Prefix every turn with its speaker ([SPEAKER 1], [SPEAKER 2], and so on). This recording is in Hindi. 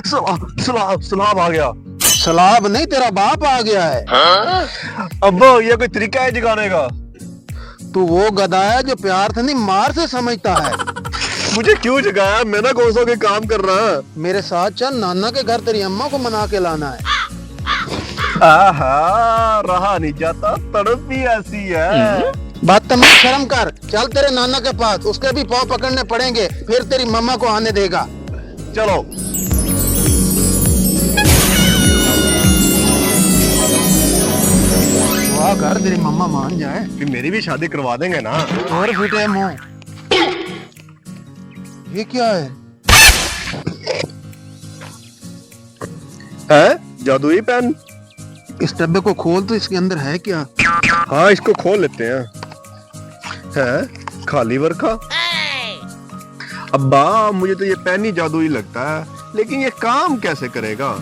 [SPEAKER 1] सलाब आ गया।
[SPEAKER 2] सलाब नहीं, तेरा बाप आ गया है।
[SPEAKER 1] अब्बा ये कोई तरीका है जगाने का?
[SPEAKER 2] तू वो गधा है जो प्यार से नहीं मार से समझता है।
[SPEAKER 1] मुझे क्यों जगाया? मैं ना कौन सा कोई काम कर रहा है।
[SPEAKER 2] मेरे साथ चल, नाना के घर तेरी अम्मा को मना के लाना है।
[SPEAKER 1] आहा, रहा नहीं जाता, तड़प भी ऐसी है।
[SPEAKER 2] बदतमीज, शर्म कर। चल तेरे नाना के पास, उसके भी पाँव पकड़ने पड़ेंगे, फिर तेरी मम्मा को आने देगा।
[SPEAKER 1] चलो।
[SPEAKER 2] वाह, घर तेरी मम्मा मान जाए।
[SPEAKER 1] फिर मेरी भी शादी करवा देंगे ना।
[SPEAKER 2] और फीटे मुंह, ये क्या है?
[SPEAKER 1] जादुई पेन।
[SPEAKER 2] इस डब्बे को खोल तो इसके अंदर है क्या?
[SPEAKER 1] हाँ, इसको खोल लेते हैं। है खाली वर्खा। अब्बा मुझे तो ये पेन ही जादुई लगता है, लेकिन ये काम कैसे करेगा?